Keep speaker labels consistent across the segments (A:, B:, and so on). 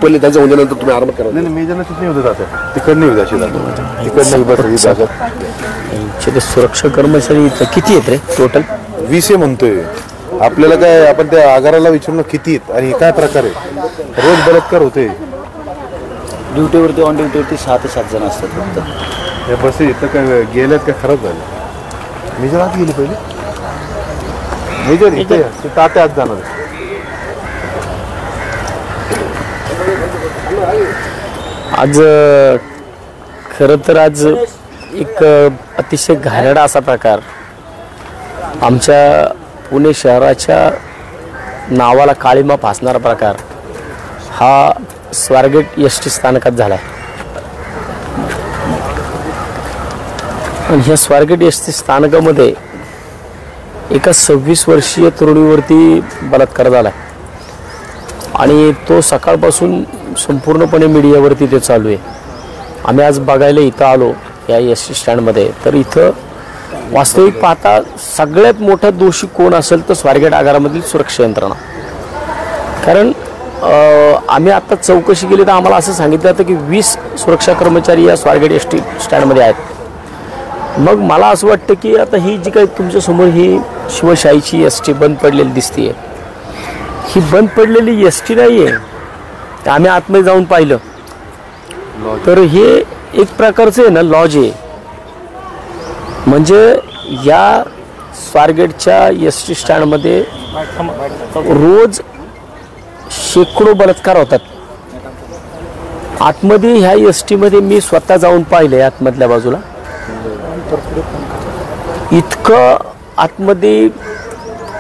A: पहिले त्यांच्या उद्यानंतर तुम्ही आराम करा.
B: नाही मी ज्यांना तिथे होत जाते तिकडनं येऊ द्यायची जातो तिकडनं.
C: सुरक्षा कर्मचारी किती आहेत रे टोटल?
B: 20 म्हणतोय. आपल्याला काय आपण त्या आगाराला विचारून किती आहेत आणि काय प्रकार आहे. रोज बलात्कार होते.
C: ड्युटीवरती ऑन ड्युटीवरती 6 ते 7 जण असतात फक्त.
B: हे बस इथं काय गेल्यात काय खराब झालं. मेजर आत गेली पहिले. मेजर इथे तात्या आत जाणार.
C: आज खरं तर आज एक अतिशय घाणेरडा असा प्रकार आमच्या पुणे शहराच्या नावाला काळीमा फासणारा प्रकार हा स्वारगेट एसटी स्थानकात झाला आहे. आणि ह्या स्वारगेट एसटी स्थानकामध्ये एका 26 वर्षीय तरुणीवरती बलात्कार झाला आहे आणि तो सकाळपासून संपूर्णपणे मीडियावरती ते चालू आहे. आम्ही आज बघायला इथं आलो या एस टी स्टँडमध्ये, तर इथं वास्तविक पाहता सगळ्यात मोठा दोषी कोण असेल तर स्वारगेट आगारामधील सुरक्षा यंत्रणा. कारण आम्ही आत्ता चौकशी केली तर आम्हाला असं सांगितलं जातं की 20 सुरक्षा कर्मचारी या स्वारगेट एस टी स्टँडमध्ये आहेत. मग मला असं वाटतं की आता ही जी काही तुमच्यासमोर ही शिवशाहीची एस टी बंद पडलेली दिसते, ही बंद पडलेली एस टी नाही आहे. आम्ही आतमध्ये जाऊन पाहिलं तर हे एक प्रकारचं आहे ना लॉज आहे. म्हणजे या स्वारगेटच्या एस टी स्टँडमध्ये रोज शेकडो बलात्कार होतात. आतमध्ये ह्या एस टीमध्ये मी स्वतः जाऊन पाहिलंय आतमधल्या बाजूला. इतकं आतमध्ये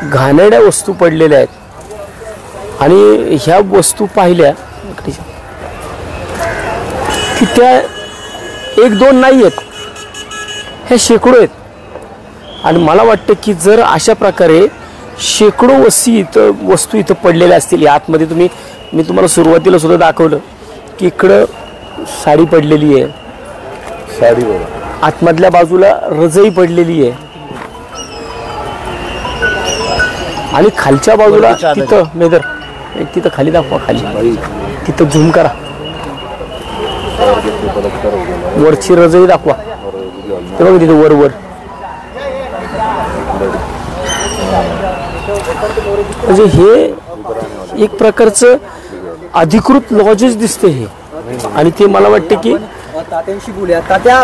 C: घाणेरड्या वस्तू पडलेल्या आहेत आणि ह्या वस्तू पाहिल्या की त्या 1-2 नाही आहेत, हे शेकडो आहेत. आणि मला वाटतं की जर अशा प्रकारे शेकडो वस्तू इथं पडलेल्या असतील आतमध्ये, मी तुम्हाला सुरुवातीला सुद्धा दाखवलं की इकडं साडी पडलेली आहे,
B: साडीवर
C: आतमधल्या बाजूला रजई पडलेली आहे आणि खालच्या बाजूला तिथं मेदर तिथं खाली दाखवा, खाली तिथं झूम करा, वरची रजई दाखवा, ते बघा तिथं वर. म्हणजे हे एक प्रकारचं अधिकृत लॉजेस दिसते हे. आणि ते मला वाटतं की
D: तात्यांशी बोलूया. तात्या,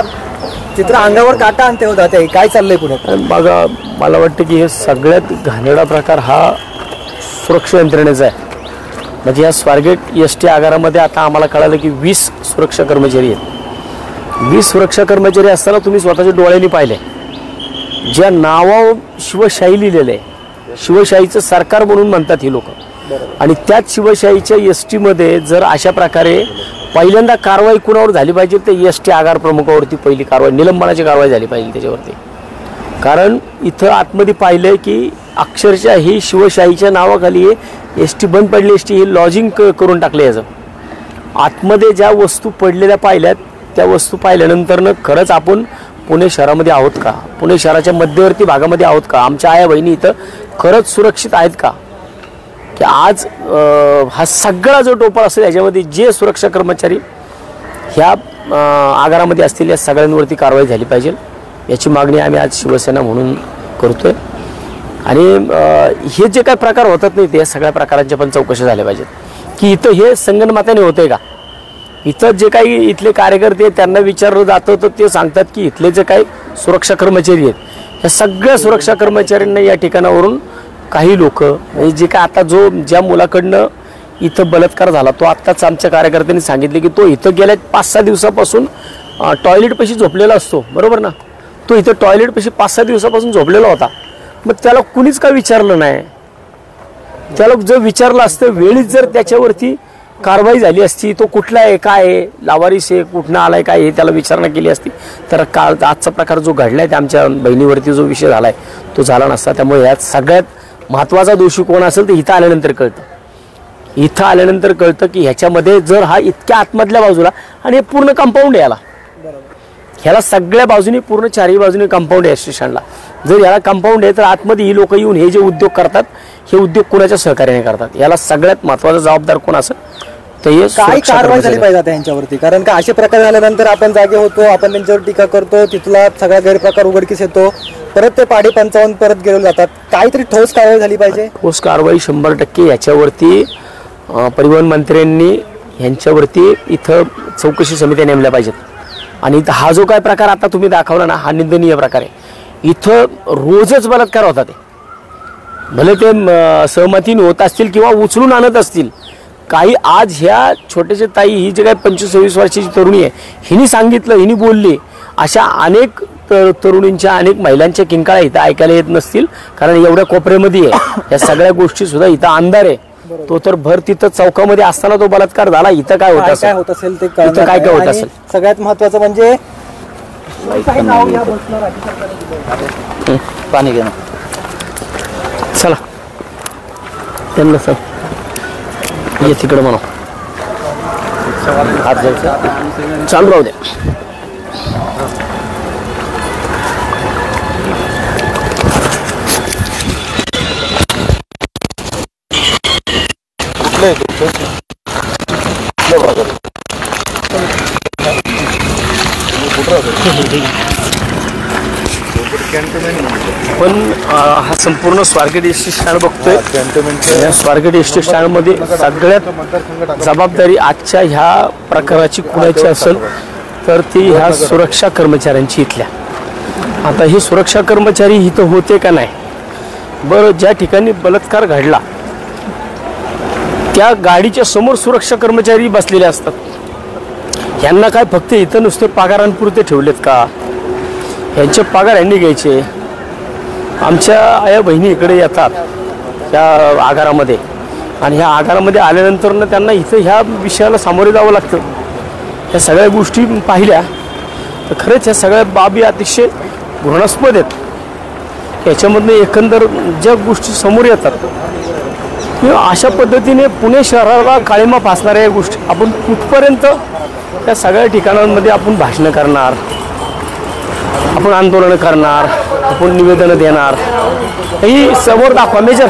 D: चित्र अंगावर काटा आणते होता, ते काय चाललंय पुढे
C: बघा. मला वाटतं की हे सगळ्यात घाणेरडा प्रकार हा सुरक्षा यंत्रणेचा आहे. म्हणजे या स्वारगेट एस टी आगारामध्ये आता आम्हाला कळालं की 20 सुरक्षा कर्मचारी आहेत. 20 सुरक्षा कर्मचारी असताना तुम्ही स्वतःच्या डोळ्यांनी पाहिले ज्या नावावर शिवशाही लिहिलेलं आहे, शिवशाहीचं सरकार म्हणून म्हणतात ही लोक. आणि त्याच शिवशाहीच्या एस टीमध्ये जर अशा प्रकारे पहिल्यांदा कारवाई कुणावर झाली पाहिजे तर एस टी आगार प्रमुखावरती पहिली कारवाई, निलंबनाची कारवाई झाली पाहिजे त्याच्यावरती. कारण इथं आतमध्ये पाहिलंय की अक्षरशः ही शिवशाहीच्या नावाखाली एस टी बंद पडली, एस टी हे लॉजिंग करून टाकले. याचं आतमध्ये ज्या वस्तू पडलेल्या पाहिल्यात त्या वस्तू पाहिल्यानंतरनं खरंच आपण पुणे शहरामध्ये आहोत का, पुणे शहराच्या मध्यवर्ती भागामध्ये आहोत का, आमच्या आया बहिणी इथं खरंच सुरक्षित आहेत का, की आज हा सगळा जो टोपा असेल याच्यामध्ये जे सुरक्षा कर्मचारी ह्या आगारामध्ये असतील या सगळ्यांवरती कारवाई झाली पाहिजे, याची मागणी आम्ही आज शिवसेना म्हणून करतोय. आणि हे जे काही प्रकार होतात नाही ते सगळ्या प्रकारांच्या पण चौकशी झाल्या पाहिजेत. की इथं हे संगनमताने होतंय का, इथं जे काही इथले कार्यकर्ते त्यांना विचारलं जातं तर ते सांगतात की इथले जे काही सुरक्षा कर्मचारी आहेत ह्या सगळ्या सुरक्षा कर्मचाऱ्यांना या ठिकाणावरून काही लोक म्हणजे जे काय आता ज्या मुलाकडनं इथं बलात्कार झाला तो आत्ताच आमच्या कार्यकर्त्यांनी सांगितले की तो इथं गेल्या 5-6 दिवसापासून टॉयलेटपाशी झोपलेला असतो, बरोबर ना. तो इथं टॉयलेटपाशी 5-6 दिवसापासून झोपलेला होता. मग त्याला कुणीच काय विचारलं नाही. त्याला जर विचारलं असतं वेळीच जर त्याच्यावरती कारवाई झाली असती, तो कुठला आहे, काय आहे, लावारिस आहे, कुठनं आलाय, काय हे त्याला विचारणा केली असती तर आजचा प्रकार जो घडलाय त्या आमच्या बहिणीवरती जो विषय झालाय तो झाला नसता. त्यामुळे यात सगळ्यात महत्त्वाचा दोषी कोण असेल तर इथं आल्यानंतर कळतं. इथं आल्यानंतर कळतं की ह्याच्यामध्ये जर हा इतक्या आतमधल्या बाजूला आणि हे पूर्ण कंपाऊंड याला ह्याला सगळ्या बाजूनी पूर्ण चारही बाजूनी कंपाऊंड आहे स्टेशनला. जर याला कंपाऊंड आहे तर आतमध्ये ही लोक येऊन हे जे उद्योग करतात हे उद्योग कोणाच्या सहकार्याने करतात, याला सगळ्यात महत्त्वाचा जबाबदार कोण असेल तर हे
D: काय कारवाई झाली पाहिजे आता यांच्यावरती? कारण का असे प्रकार झाल्यानंतर आपण जागे होतो, आपण त्यांच्यावर टीका करतो, तिथला सगळा गैरप्रकार उघडकीस येतो, परत ते पाढे 55 परत गेले जातात. काहीतरी ठोस कारवाई झाली पाहिजे.
C: ठोस कारवाई 100% याच्यावरती परिवहन मंत्र्यांनी यांच्यावरती इथं चौकशी समित्या नेमल्या पाहिजेत. आणि इथं हा जो काय प्रकार आता तुम्ही दाखवला ना हा निंदनीय प्रकार आहे. इथं रोजच बलात्कार होतात, भले ते सहमतीने होत असतील किंवा उचलून आणत असतील. काही आज ह्या छोट्याच्या ताई ही जे काही 25-26 वर्षाची तरुणी आहे हिने सांगितलं, हिने बोलली, अशा अनेक तरुणींच्या अनेक महिलांच्या किंकाळ्या इथं ऐकायला येत नसतील. कारण एवढ्या कोपऱ्यामध्ये आहे या सगळ्या गोष्टी सुद्धा इथं अंधार आहे. तो तर भर तिथं चौकामध्ये असताना तो बलात्कार झाला. इथं काय होत
D: काय
C: असेल
D: होत असेल ते
C: इथं काय काय होत
D: आणि
C: असेल.
D: सगळ्यात महत्वाचं म्हणजे
C: पाणी घ्या चला त्यांना सर ये तिकडे म्हणा हात जायचं चालू राहू द्या. पण हा संपूर्ण स्वारगेट एस टी स्टँड बघतोय. या स्वारगेट एस टी स्टँडमध्ये सगळ्यात जबाबदारी आजच्या ह्या प्रकाराची कुणाची असेल तर ती ह्या सुरक्षा कर्मचाऱ्यांची इथल्या. आता ही सुरक्षा कर्मचारी इथं होते का नाही? बरं, ज्या ठिकाणी बलात्कार घडला त्या गाडीच्या समोर सुरक्षा कर्मचारी बसलेले असतात. यांना काय फक्त इथं नुसते पगारांपुरते ठेवलेत का? यांचे पगार यांनी घ्यायचे. आमच्या आया बहिणी इकडे येतात त्या आगारामध्ये आणि ह्या आगारामध्ये आल्यानंतर ना त्यांना इथं ह्या विषयाला सामोरे जावं लागतं. ह्या सगळ्या गोष्टी पाहिल्या तर खरंच ह्या सगळ्या बाबी अतिशय घृणास्पद आहेत. याच्यामधनं एकंदर ज्या गोष्टी समोर येतात किंवा अशा पद्धतीने पुणे शहराला काळिमा फासणाऱ्या या गोष्टी आपण कुठपर्यंत त्या सगळ्या ठिकाणांमध्ये आपण भाषणं करणार, आपण आंदोलनं करणार, आपण निवेदनं देणार. ही समोर दाखवा मेजर,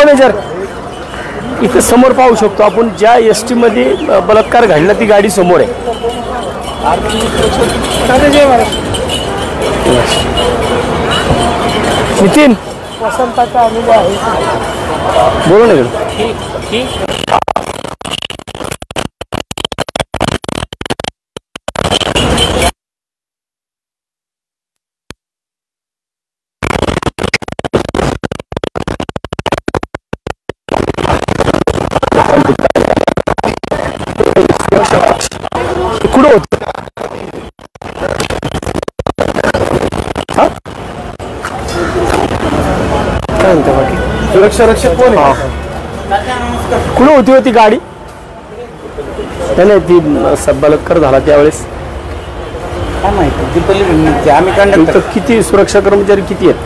C: मेजर इथे समोर पाहू शकतो आपण ज्या एस टीमध्ये बलात्कार घडला ती गाडी समोर आहे. नितीन बोलो ना. कुठं होत काय म्हणते बाकी
B: सुरक्षा रक्षक कोण आहे?
C: कुठं होती होती गाडी? नाही ती बलात्कार झाला त्यावेळेस
D: काय माहिती आम्ही
C: इथं किती सुरक्षा कर्मचारी किती आहेत?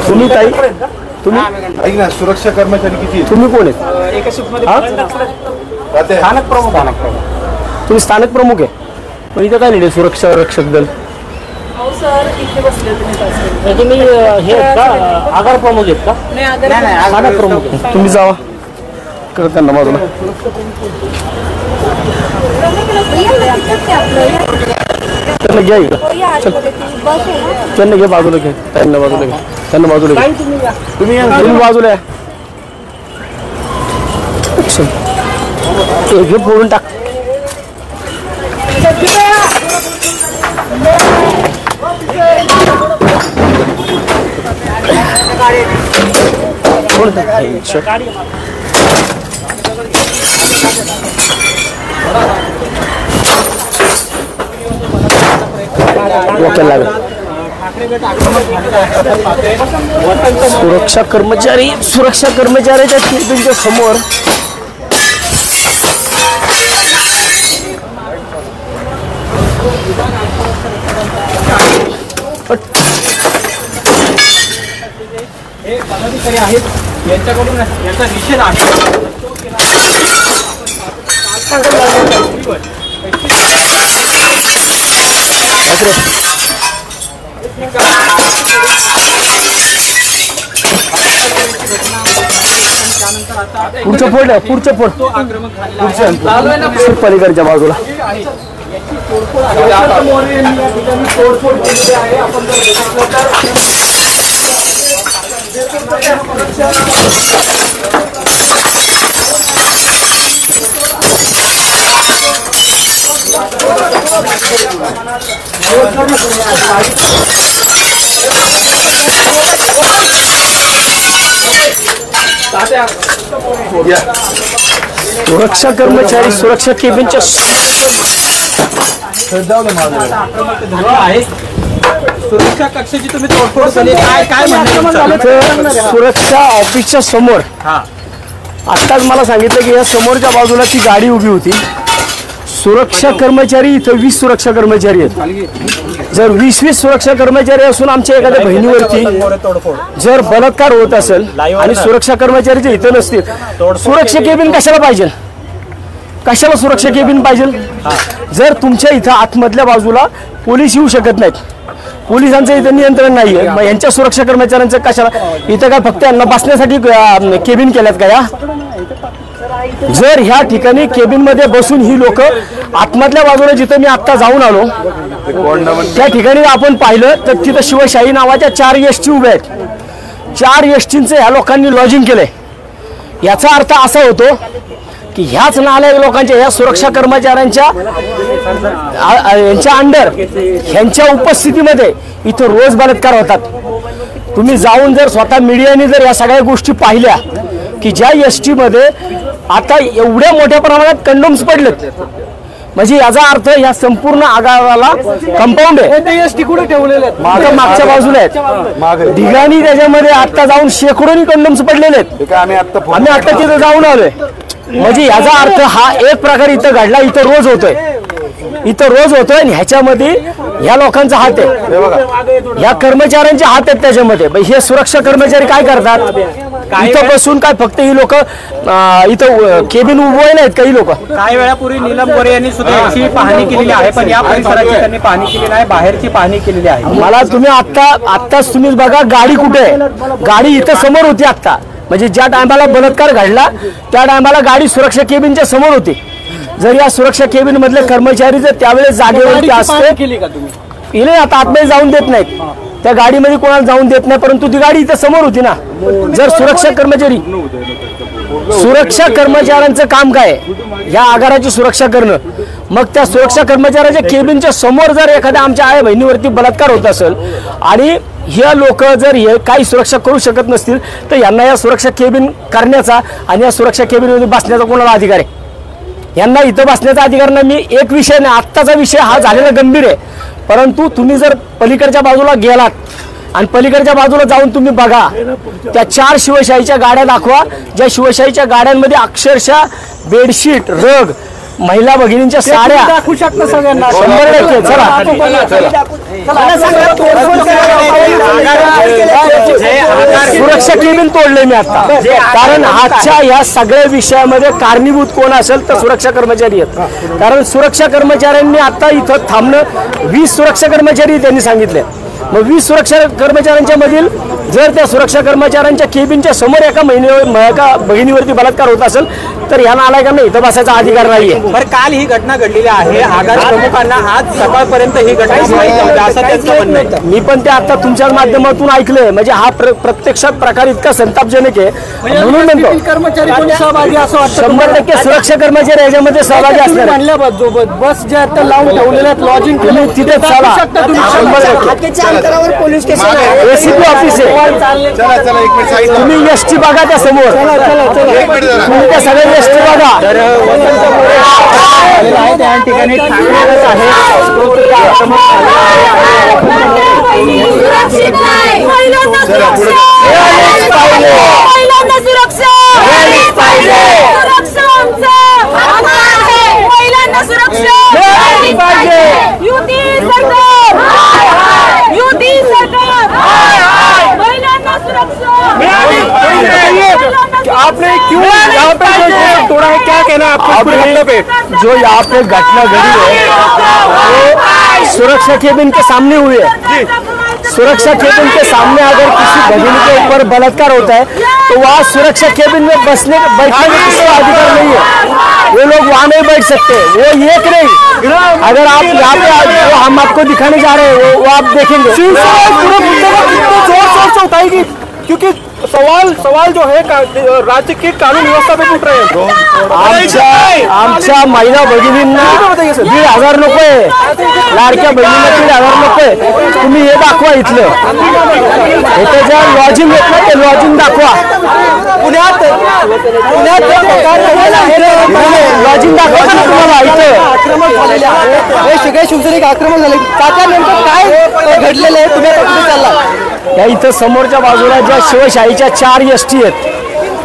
C: तुम्ही ताई तुम्ही
B: ऐक ना, सुरक्षा कर्मचारी किती आहेत?
C: तुम्ही कोण आहेत?
D: स्थानक प्रमुख
C: तुम्ही स्थानक प्रमुख आहे. पण इथं काय नाही सुरक्षा रक्षक दल मी हे आगार प्रमुख आहेत का? स्थानक प्रमुख आहे. तुम्ही जावा करत त्यांना बाजूला त्यांना घ्या इकडं. त्यांना घ्या बाजूला घ्या, त्यांना बाजूला घ्या, त्यांना बाजूला घ्या. तुम्ही बाजूला घे फोडून टाक. सुरक्षा कर्मचाऱ्याच्या केबिनच्या समोर
D: पदाधिकारी आहेत यांच्याकडून याचा निषेध आहे.
C: पुढचं फोड आहे, पुढचं फोड पलीकडच्या बाजूला. सुरक्षा कर्मचारी सुरक्षा केबिनच्या
E: सुरक्षा कक्षाची तुम्ही तोडफोड केली, काय म्हणणं?
C: सुरक्षा ऑफिसच्या समोर आत्ताच मला सांगितलं की या समोरच्या बाजूला ती गाडी उभी होती. सुरक्षा कर्मचारी इथं 20 सुरक्षा कर्मचारी आहेत. जर 20 सुरक्षा कर्मचारी असून आमच्या एखाद्या बहिणीवरती जर बलात्कार होत असेल आणि सुरक्षा कर्मचारी जर इथं नसतील, सुरक्षा केबिन कशाला पाहिजे? कशाला सुरक्षा केबिन पाहिजे? जर तुमच्या इथं आतमधल्या बाजूला पोलीस येऊ शकत नाहीत, पोलिसांचं इथं नियंत्रण नाहीये, मग यांच्या सुरक्षा कर्मचाऱ्यांचं कशाला? इथं काय फक्त यांना बसण्यासाठी केबिन केल्यात का या? जर ह्या ठिकाणी केबिन मध्ये बसून ही लोक आतमधल्या बाजूला जिथं मी आत्ता जाऊन आलो त्या ठिकाणी आपण पाहिलं तर तिथं शिवशाही नावाच्या 4 एसटी उभ्या आहेत. 4 एसटींचं ह्या लोकांनी लॉजिंग केलंय. याचा अर्थ असा होतो की ह्याच नालायक लोकांच्या ह्या सुरक्षा कर्मचाऱ्यांच्या यांच्या अंडर ह्यांच्या उपस्थितीमध्ये इथं रोज बलात्कार होतात. तुम्ही जाऊन जर स्वतः मीडियाने जर या सगळ्या गोष्टी पाहिल्या की ज्या एसटी मध्ये आता एवढ्या मोठ्या प्रमाणात कंडोम्स पडलेत, म्हणजे याचा अर्थ या संपूर्ण आगाराला कंपाऊंड आहे. एसटी कुठे ठेवलेले आहेत? मागच्या बाजूला आहेत ठिकाणी, त्याच्यामध्ये आता जाऊन शेकडोनी कंडोम्स पडलेले आहेत. आम्ही आता तिथे जाऊन आलोय. म्हणजे याचा अर्थ हा एक प्रकार इथं घडला, इथं रोज होतोय, इथं रोज होतोय. आणि ह्याच्यामध्ये ह्या लोकांचा हात आहे, या कर्मचाऱ्यांचे हात आहेत त्याच्यामध्ये. हे सुरक्षा कर्मचारी काय करतात? इथं बसून काय फक्त ही लोक इथं केबिन उभवले आहेत काही लोक.
E: काही वेळापूर्वी नीलम गोरे यांनी सुद्धा याची पाहणी केलेली आहे, पण या परिसराची त्यांनी पाहणी केली नाही, बाहेरची पाहणी केलेली आहे.
C: मला तुम्ही आत्ताच तुम्ही बघा गाडी कुठे आहे? गाडी इथं समोर होती आत्ता, म्हणजे ज्या टायमाला बलात्कार घडला त्या टायमाला गाडी सुरक्षा केबिनच्या समोर होती. जर या सुरक्षा केबिन मधले कर्मचारी जर त्यावेळेस जागेवरती असते
E: केली का तुम्ही?
C: इले आता आतमध्ये जाऊन देत नाहीत, त्या गाडीमध्ये कोणाला जाऊन देत नाही, परंतु ती गाडी इथं समोर होती ना. जर सुरक्षा कर्मचाऱ्यांचं काम काय या आगाराची सुरक्षा करणं, मग त्या सुरक्षा कर्मचाऱ्याच्या केबिनच्या समोर जर एखाद्या आमच्या आई बहिणीवरती बलात्कार होत असेल आणि हे लोक जर हे काही सुरक्षा करू शकत नसतील तर यांना या सुरक्षा केबिन करण्याचा आणि या सुरक्षा केबिनमध्ये बसण्याचा कोणाला अधिकार आहे? यांना इथं बसण्याचा अधिकार नाही. मी एक विषय नाही, आत्ताचा विषय हा झालेला गंभीर आहे, परंतु तुम्ही जर पलीकडच्या बाजूला गेलात आणि पलीकडच्या बाजूला जाऊन तुम्ही बघा त्या 4 शिवशाहीच्या गाड्या दाखवा, ज्या शिवशाहीच्या गाड्यांमध्ये अक्षरशः बेडशीट, रग, महिला भगिनींच्या साड्या
E: दाखवू शकता सगळ्यांना.
C: 100%. सुरक्षा केबिन तोडले मी आता, कारण आजच्या या सगळ्या विषयामध्ये कारणीभूत कोण असेल तर सुरक्षा कर्मचारी आहेत. कारण सुरक्षा कर्मचाऱ्यांनी आता इथं थांबणं 20 सुरक्षा कर्मचारी त्यांनी सांगितले. मग 20 सुरक्षा कर्मचाऱ्यांच्या मधील जर त्या सुरक्षा कर्मचाऱ्यांच्या केबिनच्या समोर एका बहिणीवरती बलात्कार होत असेल तर ह्या नालायकांना इथं बसायचा अधिकार नाहीये.
E: बरं, काल ही घटना घडलेली आहे, आगार प्रमुखांना आज सकाळपर्यंत ही घटना माहिती नव्हती असं त्यांचं म्हणणं आहे.
C: मी पण ते आता तुमच्या माध्यमातून ऐकलंय, म्हणजे हा प्रत्यक्षात प्रकार इतका संतापजनक आहे म्हणून म्हणतो
E: कर्मचारी कोणी सहभागी असं वाटतं?
C: 100% सुरक्षा कर्मचारी याच्यामध्ये सहभागी असणार.
E: बस ज्या लावून ठेवलेल्या लॉजिंग
C: तुम्ही तिथेच चला,
D: 100% पोलीस स्टेशन आहे,
C: एसीपी ऑफिस आहे. तुम्ही एसटी बघा त्या समोर, तुम्ही त्या सगळ्या एसटी बघा.
E: त्या ठिकाणी
C: आपने क्यों यहाँ पे तोड़ा है, क्या कहना है आपको? जो यहाँ पे घटना घड़ी है सुरक्षा केबिन के सामने हुई है। सुरक्षा केबिन के सामने अगर किसी भगिनी के ऊपर बलात्कार होता है तो वहाँ सुरक्षा केबिन में बैठने का किसका अधिकार नहीं है। वो लोग वहाँ नहीं बैठ सकते। वो एक नहीं, अगर आप यहाँ पे जो हम आपको दिखाने जा रहे हैं वो आप देखेंगे
D: पूरे मुद्दे को कितने जोर शोर से उठाएगी, क्योंकि सवाल जो है राज्य की कानून व्यवस्था पे उठ रहे हैं।
C: आमच्या महिला भगिनींना 1,500 नको आहे, लाडक्या बहिणींना 1,500 नको आहे। तुम्ही हे दाखवा इथलं, इथे ज्या लॉजिंग येत ना ते लॉजिंग दाखवा।
D: पुण्यात
C: लॉजिंग दाखवा तुम्हाला इथं
D: आक्रमक झालेले आहे, हे सगळे शिवसैनिक आक्रमक झाले। काका नेमकं काय घडलेलं आहे, तुम्ही आता कुठे चालला?
C: या इथं समोरच्या बाजूला ज्या शिवशाहीच्या 4 एसटी आहेत,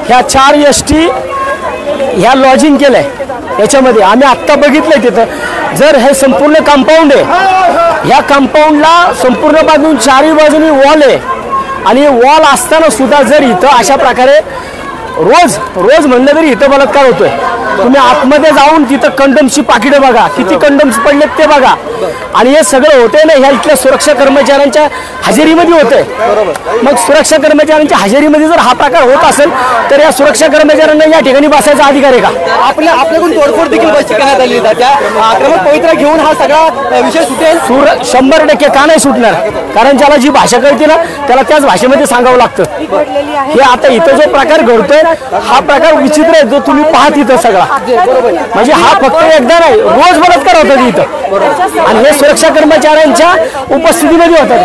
C: ह्या 4 एसटी ह्या लॉजिंग केलंय याच्यामध्ये। आम्ही आत्ता बघितलंय तिथं जर हे संपूर्ण कंपाऊंड आहे, ह्या कंपाऊंडला संपूर्ण बाजून 4ही बाजूनी वॉल आहे आणि वॉल असताना सुद्धा जर इथं अशा प्रकारे रोज म्हणलं तरी इथं बलात्कार होतोय। तुम्ही आतमध्ये जाऊन तिथं कंडमची पाकिटं बघा, किती कंडम्स पडलेत ते बघा। आणि हे सगळं होतंय ना ह्या इथल्या सुरक्षा कर्मचाऱ्यांच्या हजेरीमध्ये होतंय। मग सुरक्षा कर्मचाऱ्यांच्या हजेरीमध्ये जर हा प्रकार होत असेल तर या सुरक्षा कर्मचाऱ्यांना या ठिकाणी बसायचा अधिकार आहे का?
D: आपल्याकडून तोडफोड देखील बशी करण्यात आली आहे। त्या आक्रमक पवित्रा घेऊन हा सगळा विषय सुटेल?
C: 100% का नाही सुटणार? कारण ज्याला जी भाषा कळते ना त्याला त्याच भाषेमध्ये सांगावं लागतं। हे आता इथं जो प्रकार घडतोय हा प्रकार विचित्र आहे, जो तुम्ही पाहत इथं सगळा म्हणजे हा फक्त एकदा नाही, रोज बलात्कार होतात इथं आणि हे सुरक्षा कर्मचाऱ्यांच्या उपस्थितीमध्ये होतात।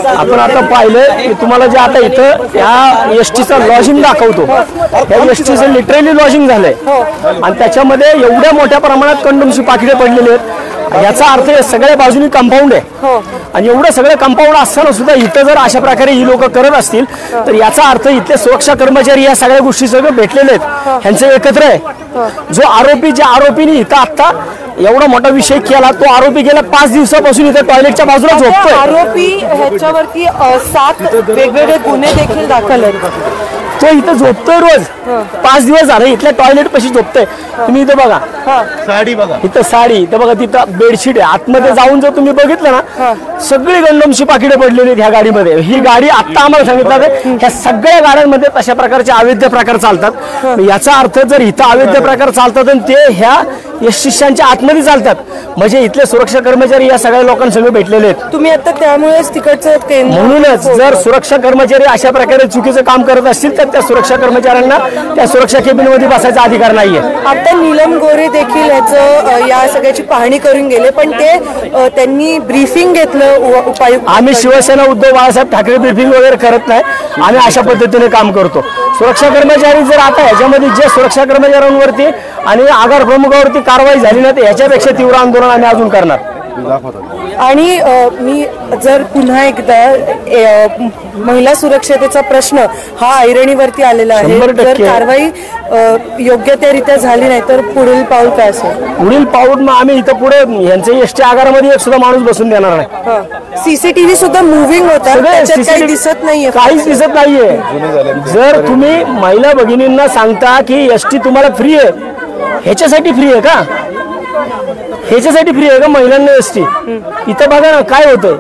C: आपण आता पाहिलं की तुम्हाला जे आता इथं या एसटीचं लॉजिंग दाखवतो, या एसटीचं लिटरली लॉजिंग झालंय आणि त्याच्यामध्ये एवढ्या मोठ्या प्रमाणात कंडोमची पाकिटे पडलेली आहेत। याचा अर्थ सगळ्या बाजूनी कंपाऊंड आहे आणि एवढं सगळं कंपाऊंड असताना सुद्धा इथं जर अशा प्रकारे ही लोक करत असतील तर याचा अर्थ इथले सुरक्षा कर्मचारी या सगळ्या गोष्टी सगळं भेटलेले आहेत, ह्यांचं एकत्र आहे। जो आरोपी ज्या आरोपीने इथं आता एवढा मोठा विषय केला तो आरोपी गेल्या 5 दिवसापासून इथं टॉयलेटच्या बाजूला झोपतोय।
F: आरोपी ह्याच्यावरती 7 वेगवेगळे गुन्हे देखील दाखल आहेत।
C: तो इथं झोपतोय रोज, 5 दिवस झाले इथल्या टॉयलेट पाशी झोपतोय। तुम्ही इथं बघा
B: साडी बघा,
C: इथं साडी, इथं बघा तिथं बेडशीट आहे। आतमध्ये जाऊन जर तुम्ही बघितलं ना सगळी गंडमची पाकिटे पडलेली आहेत ह्या गाडीमध्ये। ही गाडी आता आम्हाला सांगितलं ह्या सगळ्या गाड्यांमध्ये तशा प्रकारचे अवैध प्रकार चालतात। याचा अर्थ जर इथं अवैध प्रकार चालतात आणि ते ह्या शिष्यांच्या आतमध्ये चालतात म्हणजे इथले सुरक्षा कर्मचारी या सगळ्या लोकांसंग भेटलेले आहेत।
F: तुम्ही आता त्यामुळेच तिकडचं
C: म्हणूनच जर सुरक्षा कर्मचारी अशा प्रकारे चुकीचं काम करत असतील तर त्या सुरक्षा कर्मचाऱ्यांना त्या सुरक्षा केबिनमध्ये बसायचा अधिकार नाहीये।
F: आता नीलम गोरे देखील ह्याचं या सगळ्याची पाहणी करून गेले पण ते त्यांनी ब्रीफिंग घेतलं उपायुक्त।
C: आम्ही शिवसेना उद्धव बाळासाहेब ठाकरे ब्रीफिंग वगैरे करत नाही, आम्ही अशा पद्धतीने काम करतो। सुरक्षा कर्मचारी जर आता ह्याच्यामध्ये जे सुरक्षा कर्मचाऱ्यांवरती आणि आगार प्रमुखावरती कारवाई झाली नाही तर ह्याच्यापेक्षा तीव्र आंदोलन आम्ही अजून करणार।
F: आणि मी जर पुन्हा एकदा महिला सुरक्षतेचा प्रश्न हा ऐरणीवरती आलेला आहे, जर कारवाई योग्यरित्या झाली नाही तर पुढील पाऊल काय असेल?
C: पुढील पाऊल मग आम्ही इथं पुढे यांच्या एसटी आगारामध्ये एक सुद्धा माणूस बसून देणार नाही।
F: सीसीटीव्ही सुद्धा मुव्हिंग होता, त्याच्यात काही दिसत नाहीये,
C: काहीच दिसत नाहीये। जर तुम्ही महिला भगिनींना सांगता की एसटी तुम्हाला फ्री आहे, ह्याच्यासाठी फ्री आहे का? ह्याच्यासाठी फ्री आहे का महिलांना एसटी? इथं बघा ना काय होतंय,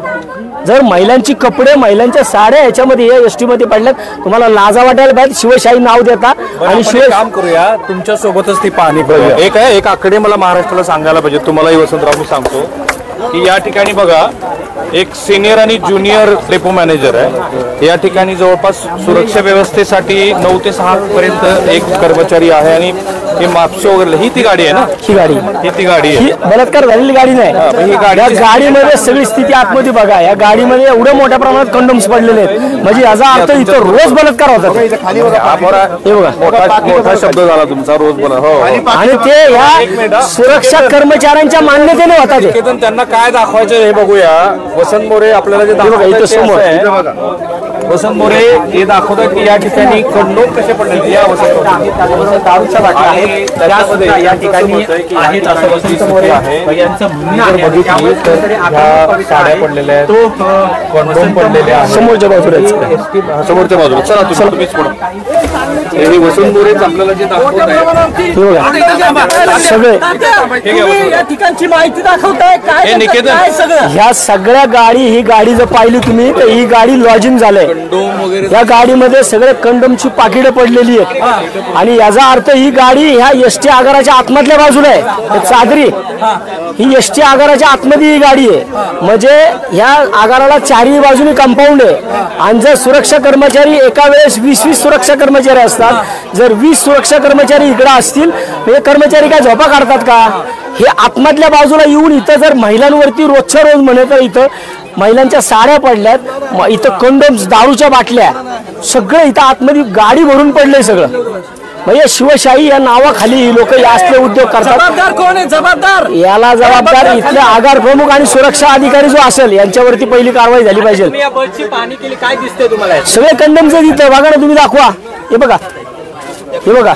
C: जर महिलांची कपडे महिलांच्या साड्या ह्याच्यामध्ये या एसटी मध्ये पडल्यात तुम्हाला लाजा वाटायला पाहिजे। शिवशाही नाव देता आणि
G: काम करूया तुमच्या सोबतच ती पाहणी करूया। एक आकडे मला महाराष्ट्राला सांगायला पाहिजे, तुम्हालाही वसंतराव मी सांगतो की या ठिकाणी बघा एक सिनियर आणि ज्युनियर डेपो मॅनेजर आहे। या ठिकाणी जवळपास सुरक्षा व्यवस्थेसाठी 9 ते 6 पर्यंत एक कर्मचारी आहे आणि हे मापशे वगैरे ही ती गाडी आहे ना,
C: ही गाडी
G: आहे।
C: बलात्कार झालेली गाडी नाही, ही गाडीमध्ये सगळी स्थिती आतमध्ये बघा। या गाडीमध्ये एवढ्या मोठ्या प्रमाणात कंडोम्स पडलेले आहेत म्हणजे याचा अर्थ इथं रोज बलात्कार होतात।
G: हे बघा मोठा शब्द झाला तुमचा, रोज बोला हो।
C: आणि ते ह्या सुरक्षा कर्मचाऱ्यांच्या मान्यतेने होतात।
G: त्यांना काय दाखवायचं हे बघूया। वसंत मोरे आपल्याला जे दाखवायचं
C: इथं समोर
G: वसंत मोरे हे दाखवतात की या ठिकाणी कंडोम कसे पडले या
E: दारूच्या बाटल्या आहेत त्यामध्ये या ठिकाणी आहेत असं वसंत मोरे यांचं म्हणणं आहे.
G: साड्या पडलेल्या आहेत, तो कंडोम पडलेले आहेत
C: समोरच्या बाजूला
G: समोरच्या बाजूला. चला तुम्हीच पुढं. हे वसंत मोरेच आपल्याला जे दाखवत आहे
C: सगळे
E: या ठिकाणची माहिती दाखवताय काय
G: हे निकेतन
E: सगळं
C: ह्या सगळ्या गाडी, ही गाडी जर पाहिली तुम्ही तर ही गाडी लॉजिंग झालंय.
G: कंडोम वगैरे
C: या गाडीमध्ये सगळे कंडोमची पाकिटं पडलेली आहेत आणि याचा अर्थ ही गाडी ह्या एसटी आगाराच्या आतमधल्या बाजूला आहे. हे चादरी ही एसटी आगाराच्या आतमध्ये ही गाडी आहे. म्हणजे ह्या आगाराला चारही बाजूने कंपाऊंड आहे आणि जर सुरक्षा कर्मचारी एका वेळेस 20-20 सुरक्षा कर्मचारी असतात, जर 20 सुरक्षा कर्मचारी इकडे असतील हे कर्मचारी काय झोपा काढतात का? हे आतमधल्या बाजूला येऊन इथं जर महिलांवरती रोजच्या रोज म्हणे तर इथं महिलांच्या साड्या पडल्यात, इथं कंडोम्स, दारूच्या बाटल्या, सगळं इथं आतमध्ये गाडी भरून पडलंय सगळं. म्हणजे शिवशाही या नावाखाली ही लोक असले उद्योग करतात.
E: जबाबदार कोण आहे? जबाबदार
C: याला जबाबदार इथले आगार प्रमुख आणि सुरक्षा अधिकारी जो असेल यांच्यावरती पहिली कारवाई झाली पाहिजे.
E: या बसची पाहणी केली, काय दिसतंय तुम्हाला?
C: सगळे कंडोमचे तिथं बघा ना, तुम्ही दाखवा. हे बघा, हे बघा,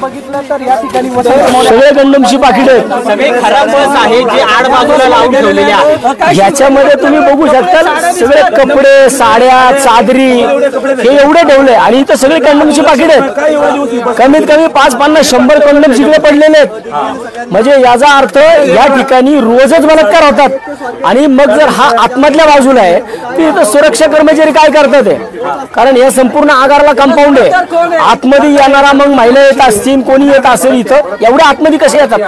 E: बघितलं तर या ठिकाणी
C: सगळे कंडोमची पाकिट आहेत.
E: सगळे खराब बस आहे जे आड बाजूला लावून ठेवलेले आहे.
C: ह्याच्यामध्ये तुम्ही बघू शकता सगळे कपडे, साड्या, चादरी हे एवढे ठेवले आणि इथं सगळे कंडोमची पाकिट आहेत. कमीत कमी 5-50-100 कंडोम इकडे पडलेले आहेत. म्हणजे याचा अर्थ या ठिकाणी रोजच बलात्कार होतात. आणि मग जर हा आतमधल्या बाजूला आहे तर इथं सुरक्षा कर्मचारी काय करतात ते? कारण हे संपूर्ण आगाराला कंपाऊंड आहे. आतमध्ये येणारा मग महिला येत असतील, कोणी येत असेल, इथं एवढ्या आतमध्ये कसे येतात?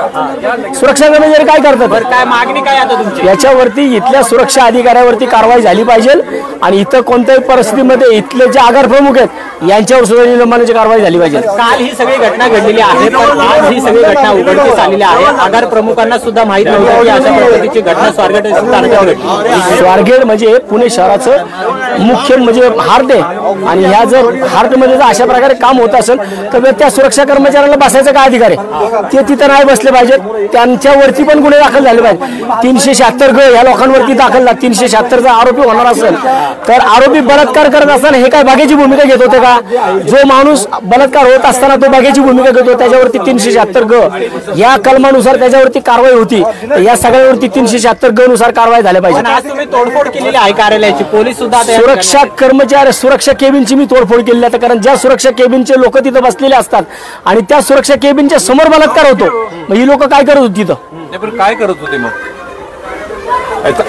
C: सुरक्षा कर्मचारी काय करतात?
E: काय मागणी काय आता तुमची?
C: याच्यावरती इथल्या सुरक्षा अधिकाऱ्यावरती कारवाई झाली पाहिजे आणि इथं कोणत्याही परिस्थितीमध्ये इथले जे आगार प्रमुख आहेत यांच्यावर सुद्धा निलंबनाची कारवाई झाली पाहिजे.
E: काल ही सगळी घटना घडलेली आहे, पण आज ही सगळी घटना उघडकीस आलेली आहे. आगार प्रमुखांना सुद्धा माहित नव्हतं की अशा पद्धतीची घटना स्वारगेट स्थानकावर घडली.
C: स्वारगेट म्हणजे पुणे शहराचं मुख्य म्हणजे हार्ट आहे आणि ह्या जर हार्टमध्ये जर अशा प्रकारे काम होत असेल तर त्या सुरक्षा कर्मचाऱ्याला बसायचा काय अधिकार आहे? ते तिथं नाही बसले पाहिजेत. त्यांच्यावरती पण गुन्हे दाखल झाले पाहिजे. 376 ग या लोकांवरती दाखल झाला. 376चा आरोपी होणार असेल तर आरोपी बलात्कार करत असताना हे काय बागेची भूमिका घेत होते का? जो माणूस बलात्कार होत असताना तो बागेची भूमिका घेतो त्याच्यावरती 376 ग या कलमानुसार त्याच्यावरती कारवाई होती. या सगळ्यावरती 376 ग नुसार कारवाई झाल्या पाहिजे.
E: आज तुम्ही तोडफोड केलेली आहे कार्यालयाची, पोलीस सुद्धा
C: सुरक्षा कर्मचारी, सुरक्षा केबिनची मी तोडफोड केलेली आहे. कारण ज्या सुरक्षा केबिनचे लोक तिथं बसलेले असतात आणि त्या सुरक्षा केबिनच्या समोर बलात्कार होतो, मग ही लोक काय करत होती तिथं?
G: काय करत होते मग?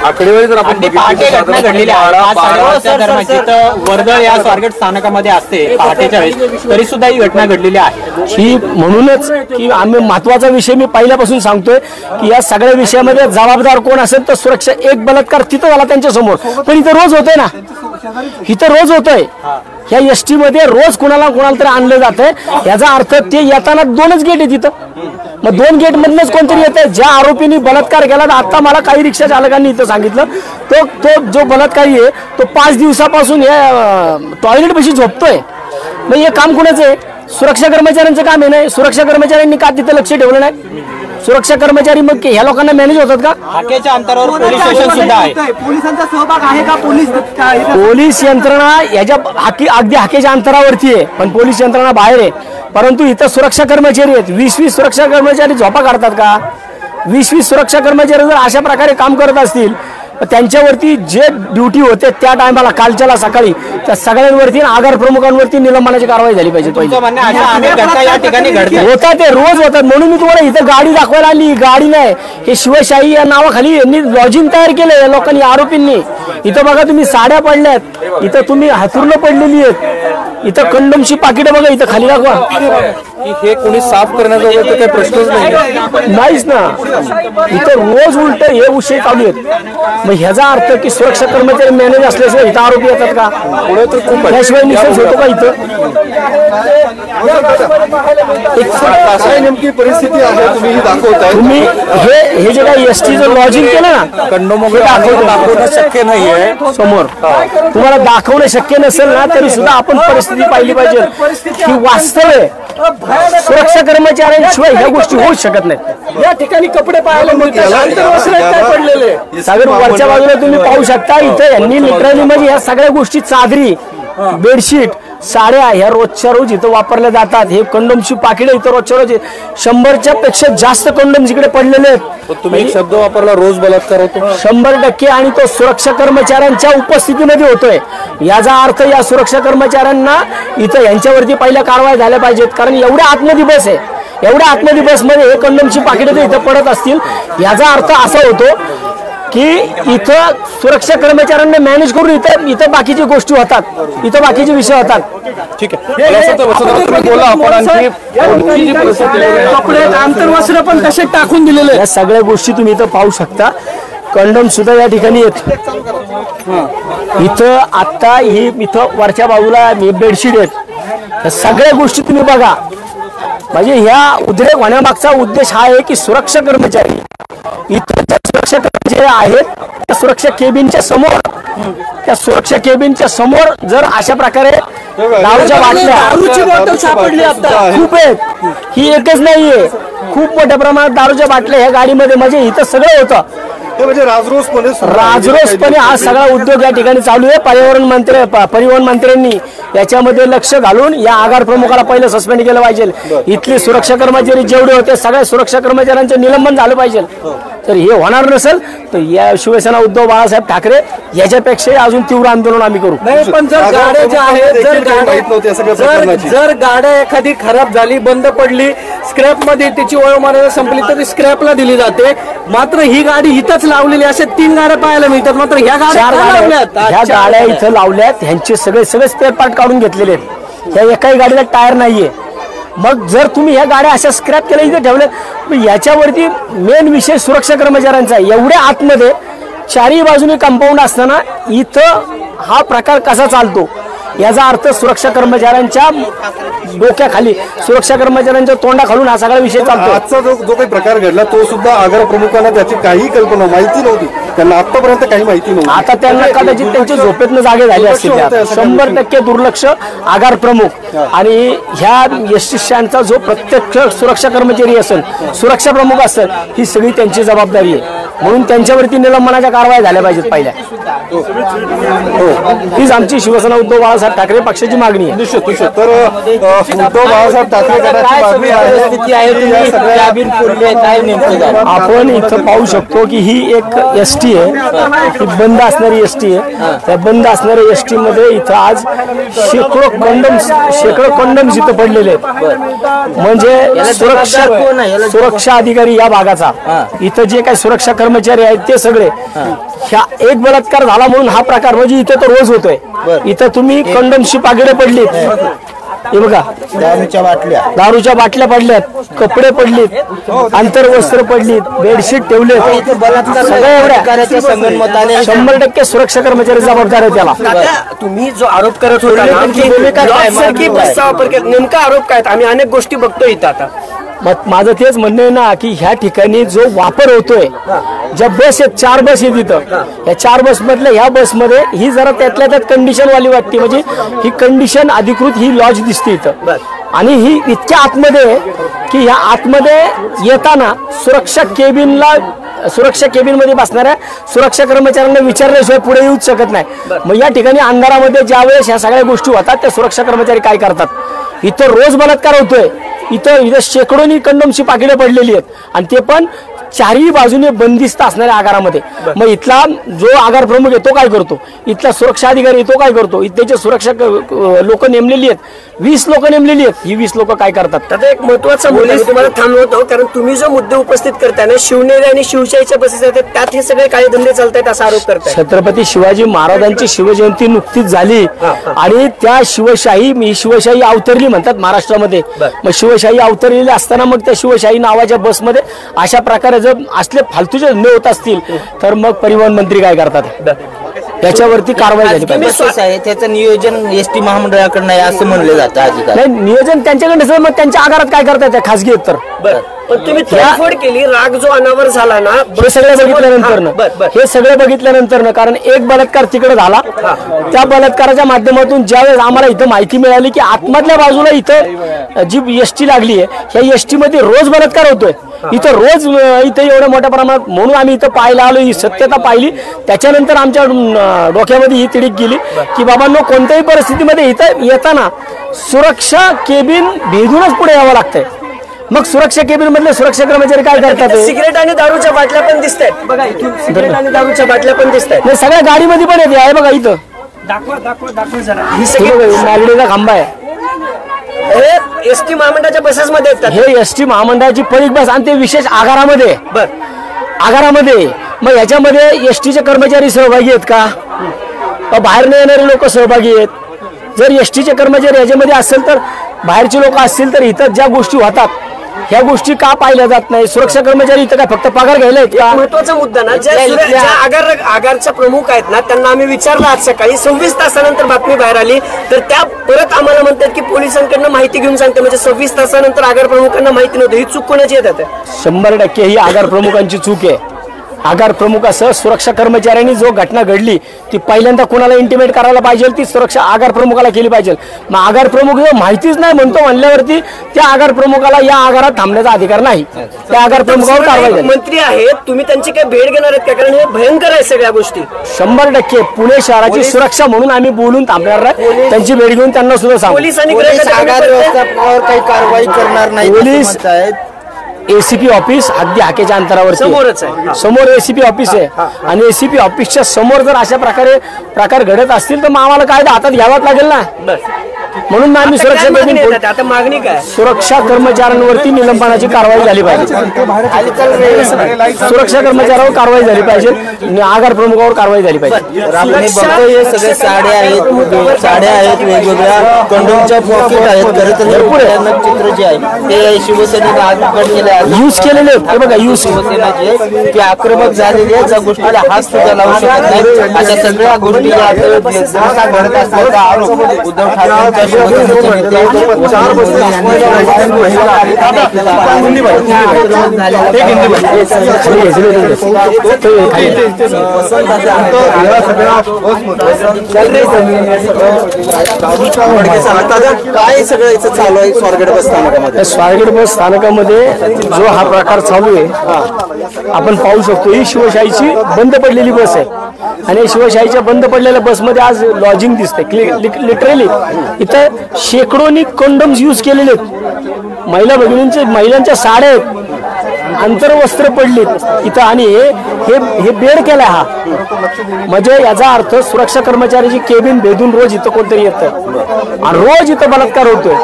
G: आकडेवारी जर आपण
E: पहाटे घटना घडलेली आहे. आज 8:30 दरम्यान जिथं वर्दळ या स्वारगेट स्थानकामध्ये असते पहाटेच्या वेळेस, तरी सुद्धा ही घटना घडलेली आहे.
C: ही म्हणूनच की आम्ही महत्वाचा विषय मी पहिल्यापासून सांगतोय की या सगळ्या विषयामध्ये जबाबदार कोण असेल तर सुरक्षा. एक बलात्कार तिथं झाला त्यांच्या समोर, पण इथं रोज होतोय ना, इथं रोज होतोय. ह्या एसटी मध्ये रोज कुणाला तरी आणलं जातंय. याचा अर्थ ते येताना 2च गेट आहे तिथं, मग 2 गेट मधनच कोणतरी येतंय. ज्या आरोपींनी बलात्कार केला, आता मला काही रिक्षा चालकांनी इथं सांगितलं तो जो बलात्कारी आहे तो 5 दिवसापासून या टॉयलेट पाशी झोपतोय. मग हे काम कुणाचं आहे? सुरक्षा कर्मचाऱ्यांचं काम आहे. नाही, सुरक्षा कर्मचाऱ्यांनी का तिथं लक्ष ठेवलं नाही? सुरक्षा कर्मचारी मग ह्या लोकांना मॅनेज होतात का?
E: हाकेच्या अंतरावर पोलीस स्टेशन सुद्धा आहे.
D: पोलिसांचा सहभाग आहे का?
C: पोलीस यंत्रणा याच्या अगदी हाकेच्या अंतरावरती आहे, पण पोलीस यंत्रणा बाहेर आहे. परंतु इथं सुरक्षा कर्मचारी आहेत. 20-20 सुरक्षा कर्मचारी झोपा काढतात का? 20-20 सुरक्षा कर्मचारी जर अशा प्रकारे काम करत असतील त्यांच्यावरती जे ड्युटी होते त्या टायमाला कालच्याला सकाळी त्या सगळ्यांवरती आगार प्रमुखांवरती निलंबनाची कारवाई झाली पाहिजे.
E: या ठिकाणी
C: होतात, ते रोज होतात. म्हणून मी तुम्हाला इथं गाडी दाखवायला आली. गाडी नाही, हे शिवशाही या नावाखाली यांनी लॉजिंग तयार केलं या लोकांनी, आरोपींनी. इथं बघा तुम्ही साड्या पडल्यात, इथं तुम्ही हातुर्न पडलेली आहेत, इथं कंडोमची पाकिटं बघा इथं खाली दाखवा.
G: हे कोणी साफ करण्याचा वगैरे काही प्रश्नच
C: नाहीच ना. इथं रोज उलट हे विषय चालू आहेत. मग ह्याचा अर्थ की सुरक्षा कर्मचारी मॅनेज असल्याशिवाय इथं आरोपी येतात का? पुढे तर खूप त्याशिवाय निश्चित होतो का इथं?
B: काय नेमकी परिस्थिती आहे तुम्ही दाखवताय?
C: तुम्ही हे जे काही एसटीचं लॉजिंग केलं ना,
G: कंडोम वगैरे दाखवणं शक्य नाहीये
C: समोर. तुम्हाला दाखवणं शक्य नसेल ना तरी सुद्धा आपण परिस्थिती पाहिली पाहिजे की वास्तव आहे. सुरक्षा कर्मचाऱ्यांशिवाय ह्या गोष्टी होऊच शकत नाहीत.
E: या ठिकाणी कपडे पाहायला मिळतात पडलेले.
C: सागर वरच्या बाजूला तुम्ही पाहू शकता. इथं यांनी लिटरली म्हणजे ह्या सगळ्या गोष्टी चादरी बेडशीट, साड्या ह्या रोजच्या रोज इथं वापरल्या जातात. हे कंडोमची पाकिटे इथं रोजच्या रोज 100च्या पेक्षा जास्त कंडोम्स इकडे पडलेले आहेत.
G: तुम्ही एक शब्द वापरला, रोज बलात्कार होतो.
C: 100% आणि तो सुरक्षा कर्मचाऱ्यांच्या उपस्थितीमध्ये होतोय. याचा अर्थ या सुरक्षा कर्मचाऱ्यांना इथं यांच्यावरती पहिल्या कारवाई झाल्या पाहिजेत. कारण एवढ्या आतमध्ये बस आहे, एवढ्या आतमध्ये बसमध्ये हे कंडोमची पाकिटे जर इथं पडत असतील, याचा अर्थ असा होतो की इथं सुरक्षा कर्मचाऱ्यांना मॅनेज करून इथं बाकीची गोष्टी होतात, इथं बाकीचे विषय होतात.
G: ठीक आहे, मला असं वाटतं तुम्ही बोला. आपण आणखी कोणती जी परिस्थिती आहे,
C: कपडे आंतरवस्त्र पण तसे टाकून दिलेले, या सगळ्या गोष्टी तुम्ही इथं पाहू शकता. कंडोम सुद्धा या ठिकाणी येत. इथं आता ही इथं वरच्या बाजूला बेडशीट आहेत. या सगळ्या गोष्टी तुम्ही बघा. म्हणजे ह्या उद्रेक होण्यामागचा उद्देश हा आहे की सुरक्षा कर्मचारी इथं सुरक्षा कर्मचारी आहेत, त्या सुरक्षा केबिनच्या समोर, त्या सुरक्षा केबिनच्या समोर जर अशा प्रकारे दारूच्या बाटल्या, दारूची बॉटल सापडली आता खूप आहेत. ही एकच नाहीये, खूप मोठ्या प्रमाणात दारूच्या बाटल्या ह्या गाडीमध्ये. म्हणजे इथं सगळं होतं.
B: म्हणजे
C: राजरोसपणे हा सगळा उद्योग या ठिकाणी चालू आहे. परिवहन मंत्र्यांनी याच्यामध्ये लक्ष घालून या आगार प्रमुखाला पहिलं सस्पेंड केलं पाहिजे. इथले सुरक्षा कर्मचारी जेवढे होते सगळ्या सुरक्षा कर्मचाऱ्यांचं निलंबन झालं पाहिजे. तर हे होणार नसेल तर या शिवसेना उद्धव बाळासाहेब ठाकरे याच्यापेक्षा अजून तीव्र आंदोलन आम्ही करू.
D: पण जर गाड्या ज्या आहेत, जर गाड्या एखादी खराब झाली, बंद पडली, स्क्रॅप मध्ये त्याची वयोमर्यादा संपली तर स्क्रॅपला दिली जाते. मात्र ही गाडी इथंच लावलेली, अशा 3 गाड्या पाहायला मिळतात. मात्र ह्या
C: गाड्या इथं लावल्यात, ह्यांचे सगळे स्पेअर पार्ट काढून घेतलेले आहेत. ह्या एकाही गाडीला टायर नाहीये. मग जर तुम्ही ह्या गाड्या अशा स्क्रॅप केल्या इथे ठेवल्या, याच्यावरती मेन विषय सुरक्षा कर्मचाऱ्यांचा आहे. एवढ्या आतमध्ये चारही बाजूने कंपाऊंड असताना इथं हा प्रकार कसा चालतो, याचा अर्थ सुरक्षा कर्मचाऱ्यांच्या डोक्याखाली, सुरक्षा कर्मचाऱ्यांच्या तोंडाखालून हा सगळा विषय चालतो.
B: आजचा जो काही प्रकार घडला तो सुद्धा आगार प्रमुखांना त्याची काही कल्पना माहिती नव्हती. त्यांना आतापर्यंत काही माहिती नव्हती.
C: आता त्यांना कदाचित त्यांच्या झोपेतनं जागे झाले असतील. 100% दुर्लक्ष आगार प्रमुख आणि ह्या एसटी स्टँडचा जो प्रत्यक्ष सुरक्षा कर्मचारी असेल, सुरक्षा प्रमुख असेल, ही सगळी त्यांची जबाबदारी आहे. म्हणून त्यांच्यावरती निलंबनाच्या कारवाई झाल्या पाहिजेत पहिल्या. हीच आमची शिवसेना उद्धव बाळासाहेब ठाकरे पक्षाची मागणी आहे.
B: तर उद्धव बाळासाहेब ठाकरे गटाची मागणी आहे.
C: आपण इथं पाहू शकतो की ही एक एसटी आहे, ही बंद असणारी एसटी आहे. त्या बंद असणाऱ्या एसटी मध्ये इथं आज शेकडो कंडम्स इथं पडलेले आहेत. म्हणजे सुरक्षा अधिकारी या भागाचा, इथं जे काही सुरक्षा कर्मचारी आहेत ते सगळे, ह्या एक बलात्कार झाला म्हणून हा प्रकार म्हणजे इथं तर रोज होतोय. इथं तुम्ही कंडमची पाकिटे पडलीत, हे बघा, दारूच्या बाटल्या पडल्यात, कपडे पडलीत, आंतरवस्त्र पडलीत, बेडशीट ठेवलेत, सगळ्या एवढ्या 100% सुरक्षा कर्मचारी जबाबदार आहे त्याला.
D: तुम्ही जो आरोप करत होता नेमका आरोप काय? आम्ही अनेक गोष्टी बघतो इथं. आता
C: माझं तेच म्हणणं आहे ना की ह्या ठिकाणी जो वापर होतोय, ज्या बस आहेत, 4 बस आहेत इथं, या 4 बस मधल्या ह्या बसमध्ये ही जरा त्यातल्या त्यात कंडिशन वाली वाटते. म्हणजे ही कंडिशन अधिकृत ही लॉज दिसते इथं. आणि ही इतक्या आतमध्ये की ह्या आतमध्ये येताना सुरक्षा केबिन मध्ये बसणाऱ्या सुरक्षा कर्मचाऱ्यांना विचारल्याशिवाय पुढे येऊच शकत नाही. मग या ठिकाणी अंधारामध्ये ज्या वेळेस ह्या सगळ्या गोष्टी होतात त्या सुरक्षा कर्मचारी काय करतात? इथं रोज बलात्कार होतोय. इथं शेकडोनी कंडोमची पाकिटे पडलेली आहेत आणि ते पण 4ही बाजूने बंदिस्त असणाऱ्या आगारामध्ये. मग इथला जो आगार प्रमुख आहे तो काय करतो? इथला सुरक्षा अधिकारी तो काय करतो? इथल्याचे सुरक्षा लोक नेमलेली आहेत, 20 लोक नेमलेली आहेत. ही 20 लोक काय करतात?
D: आता एक महत्वाचा मुद्दा तुम्हाला थांबवतो, कारण तुम्ही जो मुद्दे उपस्थित करताना शिवनेरी आणि शिवशाहीच्या बसेस आहेत त्यात हे सगळे काही धंदे चालतात असा आरोप करताय.
C: छत्रपती शिवाजी महाराजांची शिवजयंती नुकतीच झाली आणि त्या शिवशाही अवतरली म्हणतात महाराष्ट्रामध्ये. मग शिवशाही अवतरलेली असताना मग त्या शिवशाही नावाच्या बसमध्ये अशा प्रकारे जर असले फालतूचे धंदे होत असतील तर मग परिवहन मंत्री काय करतात? याच्यावरती कारवाई झाली पाहिजे.
E: त्याचं नियोजन एसटी महामंडळाकडे नाही असं म्हणलं जातं.
C: नाही, नियोजन त्यांच्याकडे नसेल मग त्यांच्या आगारात काय करतात त्या खासगी आहेत तर.
D: पण तुम्ही तोडफोड केली, राग जो अनावर झाला ना,
C: हे सगळं बघितल्यानंतर कारण एक बलात्कार तिकडे झाला, त्या बलात्काराच्या माध्यमातून ज्यावेळेस आम्हाला इथं माहिती मिळाली की आतमधल्या बाजूला इथं जी एसटी लागली आहे, ह्या एसटी मध्ये रोज बलात्कार होतोय, इथं रोज इथं एवढ्या मोठ्या प्रमाणात, म्हणून आम्ही इथं पाहायला आलो, ही सत्यता पाहिली. त्याच्यानंतर आमच्या डोक्यामध्ये ही तिडीक गेली की बाबांनो, कोणत्याही परिस्थितीमध्ये इथं येताना सुरक्षा केबिन भेदूनच पुढे यावं लागतंय. मग सुरक्षा केबिन मधले सुरक्षा कर्मचारी काय करतात?
D: सिगरेट आणि दारूच्या बाटल्या पण दिसत आहेत बघा, इथून सिगरेट आणि दारूच्या बाटल्या पण दिसत आहेत.
C: सगळ्या गाडीमध्ये पण येते आहे बघा. इथं
D: दाखवा जरा.
C: मालडीचा खांबा आहे.
D: हे एसटी महामंडळाच्या बसेस मध्ये येतात.
C: हे एसटी महामंडळाची परीख बस, आणि ते विशेष आगारामध्ये.
D: बर,
C: आगारामध्ये. मग याच्यामध्ये एसटीचे कर्मचारी सहभागी आहेत का? बाहेर न येणारे लोक सहभागी आहेत? जर एसटीचे कर्मचारी याच्यामध्ये असेल तर, बाहेरचे लोक असतील तर, इथं ज्या गोष्टी होतात ह्या गोष्टी का पाहिल्या जात नाही? सुरक्षा कर्मचारी इथं काय फक्त पगार घ्यायला आहेत का?
D: महत्वाचा मुद्दा ना, ज्या आगारच्या प्रमुख आहेत ना, त्यांना आम्ही विचारलं आज सकाळी. 26 तासानंतर बातमी बाहेर आली तर त्या परत आम्हाला म्हणतात की पोलिसांकडनं माहिती घेऊन सांगते. म्हणजे 26 तासानंतर आगार प्रमुखांना माहिती नव्हती. ही चूक कोणाची येतात?
C: 100% ही आगार प्रमुखांची चूक आहे. आगार प्रमुखासह सुरक्षा कर्मचाऱ्यांनी जो घटना घडली ती पहिल्यांदा कोणाला इंटिमेट करायला पाहिजे? ती सुरक्षा आगार प्रमुखाला केली पाहिजे. मग आगार प्रमुख जो माहितीच नाही म्हणतो म्हणल्यावरती त्या आगार प्रमुखाला या आगारात थांबण्याचा अधिकार नाही. त्या आगार प्रमुखावर कारवाई झाली.
D: मंत्री आहेत तुम्ही, त्यांची काय भेट घेणार आहेत का? कारण हे भयंकर आहे सगळ्या गोष्टी.
C: 100% पुणे शहराची सुरक्षा म्हणून आम्ही बोलून थांबणार नाही. त्यांची भेट घेऊन त्यांना सुद्धा सांगू.
D: पोलिसांनी
H: आगार व्यवस्थापनावर काही कारवाई करणार नाही.
C: पोलीस एसीपी ऑफिस अगदी हाकेच्या अंतरावर
D: समोरच आहे.
C: समोर एसीपी ऑफिस आहे. आणि एसीपी ऑफिसच्या समोर जर अशा प्रकार घडत असतील तर मग आम्हाला कायदा हातात घ्यावाच लागेल ना. म्हणून आम्ही सुरक्षा
D: आता मागणी काय?
C: सुरक्षा कर्मचाऱ्यांवरती निलंबनाची कारवाई झाली पाहिजे. सुरक्षा कर्मचाऱ्यावर कारवाई झाली पाहिजे. आगार प्रमुखावर कारवाई झाली पाहिजे.
H: आपण बघतो हे सगळे साड्या आहेत वेगवेगळ्या कंडोमच्या पॉकेट आहेत. खरं तर हे भयानक चित्र जे आहे ते शिवसेनेने आज केले
C: यूज केलेले आहेत. हे बघा, यूज
H: शिवसेना जे की आक्रमक झालेली आहे, ज्या गोष्टीला हात सुद्धा लावू शकत नाही. अशा सगळ्या गोष्टी घडत असल्याचा आरोप उद्धव ठाकरे काय सगळं इथं चालू आहे स्वारगेट बस स्थानकामध्ये?
C: स्वारगेट बस स्थानकामध्ये जो हा प्रकार चालू आहे आपण पाहू शकतो. ही शिवशाहीची बंद पडलेली बस आहे आणि शिवशाहीच्या बंद पडलेल्या बसमध्ये आज लॉजिंग दिसते. लिटरली इथं शेकडोनी कंडोम्स यूज केलेले आहेत. महिलांच्या साड्या आहेत, आंतरवस्त्र पडलीत इथं. आणि हे बेड केलाय हा. म्हणजे याचा अर्थ सुरक्षा कर्मचाऱ्याची केबिन भेदून रोज इथं कोणतरी येतं आणि रोज इथं बलात्कार होतोय.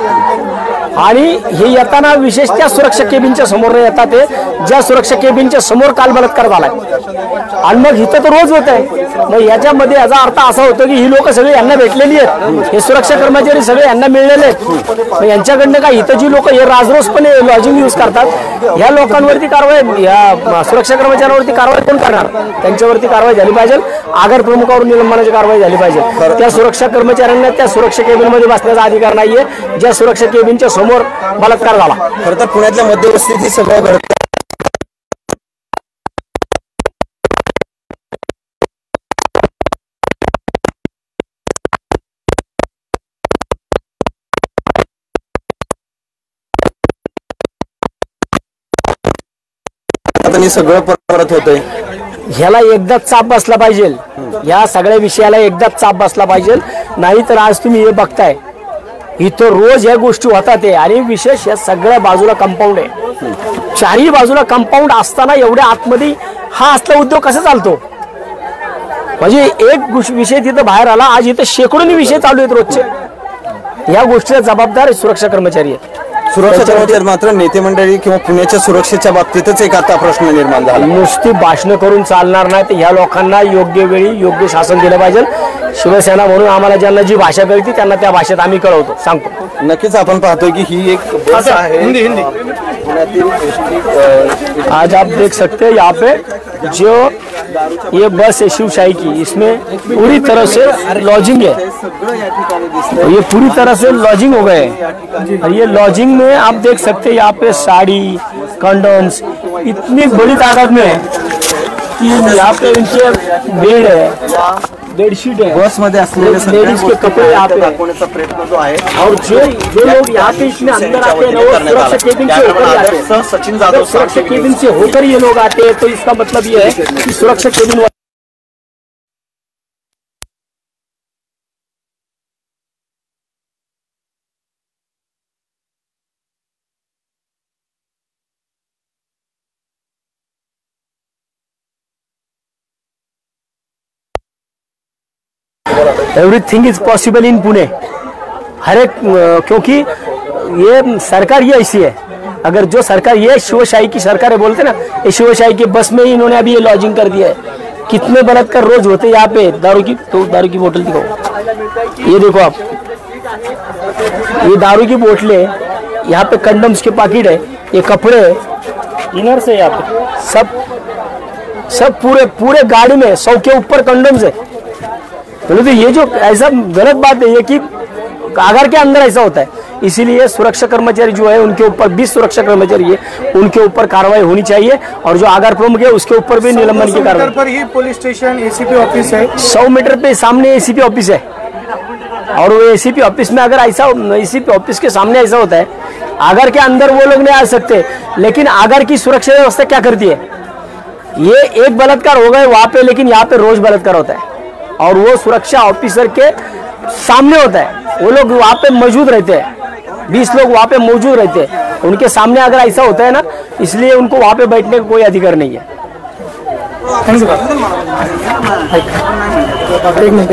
C: आणि हे येताना विशेष त्या सुरक्षा केबिनच्या समोर येतात, ते ज्या सुरक्षा केबिनच्या समोर काल बलात्कार झालाय. आणि मग इथं तर रोज होत आहे. मग याच्यामध्ये याचा अर्थ असा होतो की ही लोक सगळे यांना भेटलेली आहेत, हे सुरक्षा कर्मचारी सगळे यांना मिळलेले आहेत. मग यांच्याकडनं काय इथं जी लोक हे राजरोसपणे लॉजिंग यूज करतात ह्या लोकांवरती कारवाई, या सुरक्षा कर्मचाऱ्यांवरती कारवाई कोण करणार? त्यांच्यावरती कारवाई झाली पाहिजे. आगार प्रमुखावर निलंबनाची कारवाई झाली पाहिजे. त्या सुरक्षा कर्मचाऱ्यांना त्या सुरक्षा केबिनमध्ये बसण्याचा अधिकार नाहीये ज्या सुरक्षा केबिनच्या समोर बलात्कार झाला.
H: खरं तर पुण्यातल्या मध्यवस्तीत सगळं घडतं. सगळं परत होतंय.
C: ह्याला एकदाच चाप बसला पाहिजे. या सगळ्या विषयाला एकदाच चाप बसला पाहिजे. नाही तर आज तुम्ही हे बघताय इथं रोज या गोष्टी होतात. आणि विशेष या सगळ्या बाजूला कंपाऊंड आहे. चारही बाजूला कंपाऊंड असताना एवढ्या आतमध्ये हा असला उद्योग कसा चालतो? म्हणजे एक विषय तिथं बाहेर आला, आज इथं शेकडोनी विषय चालू आहेत रोजचे. या गोष्टीला जबाबदार सुरक्षा कर्मचारी आहेत.
H: सुरक्षा कर्मचारी मात्र नेते मंडळी किंवा पुण्याच्या सुरक्षेच्या बाबतीतच एक आता प्रश्न निर्माण झाला.
C: नुसती भाषणं करून चालणार नाही. तर ह्या लोकांना योग्य वेळी योग्य शासन दिलं पाहिजे. शिवसेना म्हणून आम्हाला ज्यांना जी भाषा कळती त्यांना त्या भाषेत आम्ही कळवतो, सांगतो.
H: नक्कीच आपण पाहतोय की ही एक बस आहे.
C: हिंदी आज आप देख सकते हैं यहाँ पे जो ये बस है शिवशाही की, इसमें पूरी तरह से लॉजिंग है. ये पूरी तरह से लॉजिंग हो गए. और ये लॉजिंग में आप देख सकते हैं यहाँ पे साड़ी, कंडोम्स इतनी बड़ी तादाद में है कि यहाँ पे इनके बेड है, बेडशीट है,
H: बसमध्ये असलेले सगळ्या
C: लेडीज के
H: गोष्टी
C: कपड़े यहाँ पे
H: दाखवण्याचा प्रयत्न जो आहे
C: और जो लोग यहाँ पे इसमें अंदर आते हैं ना, वो सुरक्षा केबिन से होकर ही आते हैं।
H: सचिन जाधव
C: जब सुरक्षा केबिन से होकर ये लोग आते हैं तो इसका मतलब ये है कि सुरक्षा cabin everything is possible in Pune. हर एक क्योंकि ये सरकार ये ऐसी है, अगर जो सरकार ये शिवशाही की सरकार है बोलते ना, ये शिवशाही की बस में ही इन्होंने अभी ये लॉजिंग कर दिया है। कितने बलात्कार रोज होते यहाँ पे। दारू की बोतल दिखाओ, ये देखो आप, ये दारू की बोतलें, यहाँ पे कंडम्स के पैकेट है, ये कपड़े इनर से यहाँ पे सब पूरे गाड़ी में 100 के ऊपर कंडम्स है। बोले तो ये जो ऐसा गलत बात है ये कि आगर के अंदर ऐसा होता है, इसीलिए सुरक्षा कर्मचारी जो है उनके ऊपर 20 सुरक्षा कर्मचारी है, उनके ऊपर कार्रवाई होनी चाहिए और जो आगार प्रमुख है उसके ऊपर भी निलंबन की कार्रवाई।
I: पर ही पुलिस स्टेशन एसीपी ऑफिस है,
C: 100 मीटर पे सामने एसीपी ऑफिस है और वो एसीपी ऑफिस में अगर ऐसा, एसीपी ऑफिस के सामने ऐसा होता है, आगर के अंदर वो लोग नहीं आ सकते, लेकिन आगर की सुरक्षा व्यवस्था क्या करती है? ये एक बलात्कार हो गए वहां पे, लेकिन यहाँ पे रोज बलात्कार होता है और वो सुरक्षा ऑफिसर के सामने होता है। वो लोग वहाँ पे मौजूद रहते हैं, 20 लोग वहाँ पे मौजूद रहते हैं, उनके सामने अगर ऐसा होता है ना, इसलिए उनको वहाँ पे बैठने का कोई अधिकार नहीं है। एक मिनट